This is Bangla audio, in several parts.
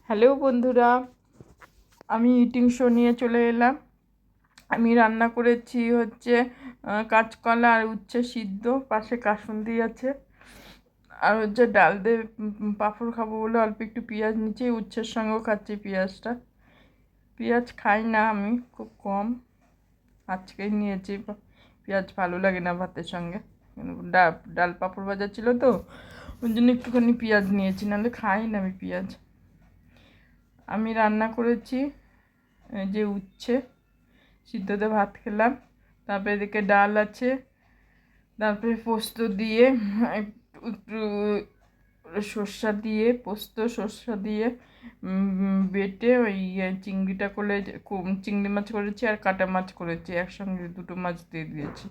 হ্যালো বন্ধুরা, আমি ইটিং শো নিয়ে চলে এলাম। আমি রান্না করেছি হচ্ছে কাঁচকলা আর উচ্ছে সিদ্ধ, পাশে কাসুন্দি আছে, আর হচ্ছে ডাল দিয়ে পাঁপড় খাবো বলে অল্প একটু পেঁয়াজ নিচ্ছি। উচ্ছের সঙ্গেও খাচ্ছি পেঁয়াজটা। পেঁয়াজ খাই না আমি, খুব কম, আজকেই নিয়েছি। পেঁয়াজ ভালো লাগে না ভাতের সঙ্গে, ডাল পাঁপড় ভাজা ছিল তো, ওই জন্য একটুখানি পেঁয়াজ নিয়েছি, নাহলে খাই না আমি পেঁয়াজ। আমি রান্না করেছি যে উচ্ছে সিদ্ধতে ভাত খেলাম, তারপরে এদিকে ডাল আছে, তারপরে পোস্ত দিয়ে একটু সর্ষা দিয়ে, পোস্ত সর্ষা দিয়ে বেটে ওই চিংড়িটা করলে, চিংড়ি মাছ করেছি আর কাটা মাছ করেছি, একসঙ্গে দুটো মাছ দিয়ে দিয়েছি।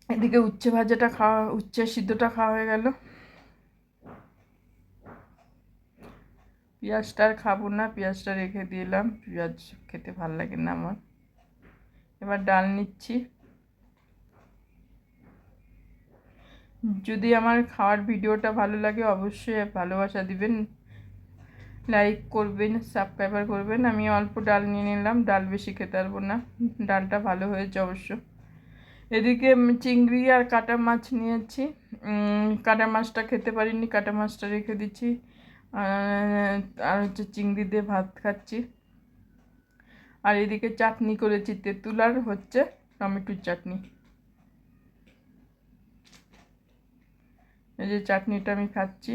এদিকে উচ্ছে সিদ্ধটা খাওয়া হয়ে গেল। পেঁয়াজটা আর খাবো না, পেঁয়াজটা রেখে দিলাম, পেঁয়াজ খেতে ভালো লাগে না আমার। এবার ডাল নিচ্ছি। যদি আমার খাওয়ার ভিডিওটা ভালো লাগে অবশ্যই ভালোবাসা দিবেন, লাইক করবেন, সাবস্ক্রাইবার করবেন। আমি অল্প ডাল নিয়ে নিলাম, ডাল বেশি খেতে পারবো না, ডালটা ভালো হয়েছে অবশ্য। এদিকে চিংড়ি আর কাটা মাছ নিয়েছি, কাটা মাছটা খেতে পারিনি, কাটা মাছটা রেখে দিচ্ছি। আর হচ্ছে চিংড়ি দিয়ে ভাত খাচ্ছি। আর এদিকে চাটনি করেছি, তেঁতুল আর হচ্ছে টমেটোর চাটনি। এই যে চাটনিটা আমি খাচ্ছি।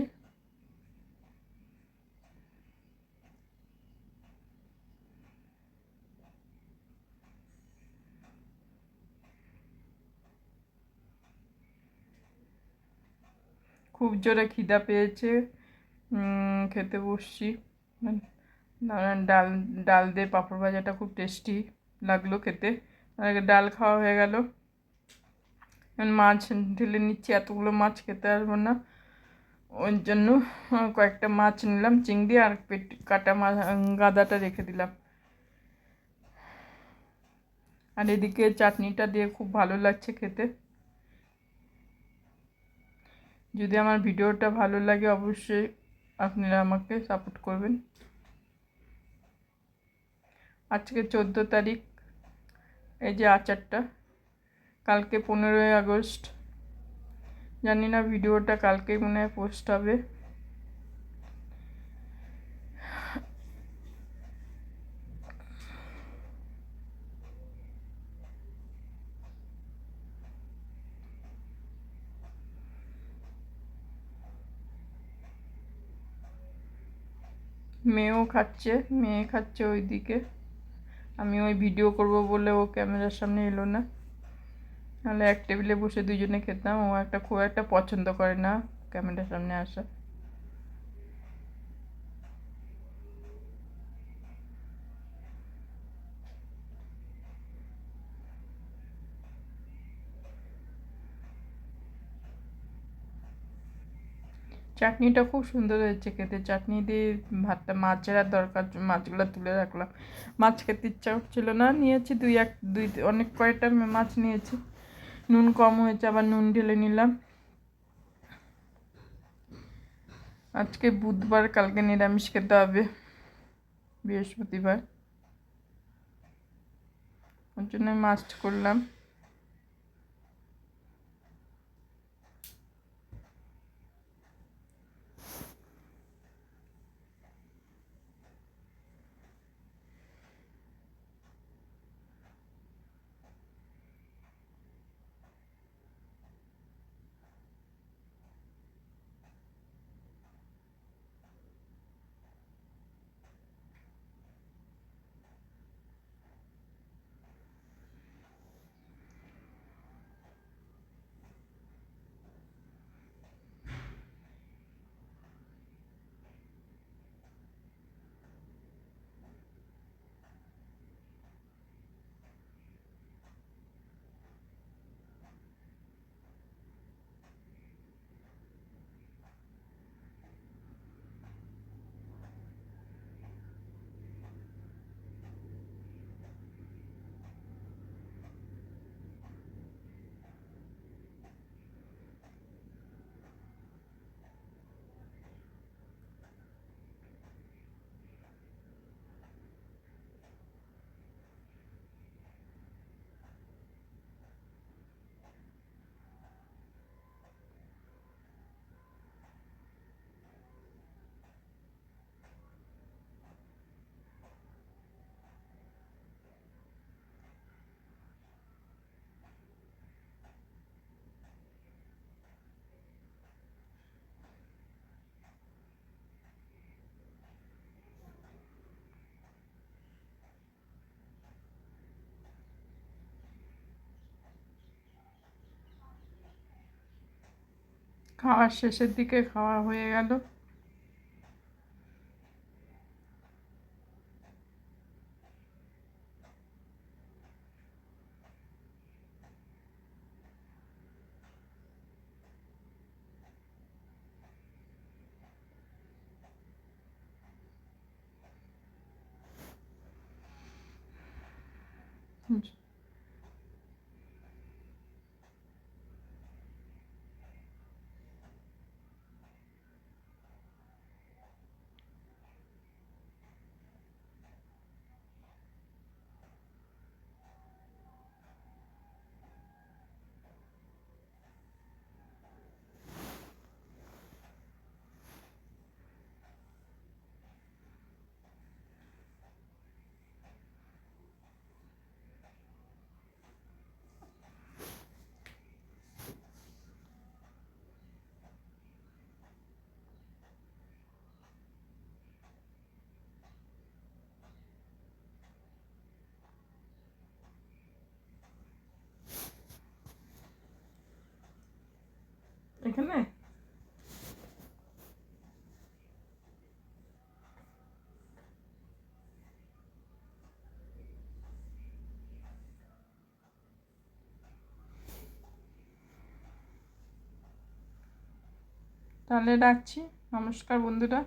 খুব জোরে খিদা পেয়েছে, খেতে বসছি। ডাল ডাল দিয়ে পাঁপড় ভাজাটা খুব টেস্টি লাগলো খেতে। ডাল খাওয়া হয়ে গেল, মাছ ঢেলে নিচ্ছি। এতগুলো মাছ খেতে পারবো না, ওই জন্য কয়েকটা মাছ নিলাম, চিংড়ি আর কাটা মাছ, গাদাটা রেখে দিলাম। আর এদিকে চাটনিটা দিয়ে খুব ভালো লাগছে খেতে। যদি আমার ভিডিওটা ভালো লাগে অবশ্যই আপনারা আমাকে সাপোর্ট করবেন। আজকে 14 তারিখ, এই যে আচারটা, কালকে 15ই আগস্ট। জানি না ভিডিওটা কালকে মনে হয় পোস্ট হবে। মেয়ে খাচ্ছে ওইদিকে। আমি ওই ভিডিও করব বলে ও ক্যামেরার সামনে এলো না, নাহলে এক টেবিলে বসে দুজনে খেতাম। ও খুব একটা পছন্দ করে না ক্যামেরার সামনে আসা। চাটনিটা খুব সুন্দর হয়েছে খেতে, চাটনি দিয়ে ভাতটা, মাছের আর দরকার, মাছগুলো তুলে রাখলাম। মাছ খেতে ইচ্ছা করছিল না, নিয়েছি অনেক কয়েকটা মাছ নিয়েছি। নুন কম হয়েছে, আবার নুন ঢেলে নিলাম। আজকে বুধবার, কালকে নিরামিষ খেতে হবে, বৃহস্পতিবার, ওর জন্য মাছ করলাম। খাওয়ার শেষের দিকে খাওয়া হয়ে গেল। এখানে তাহলে রাখছি। নমস্কার বন্ধুরা।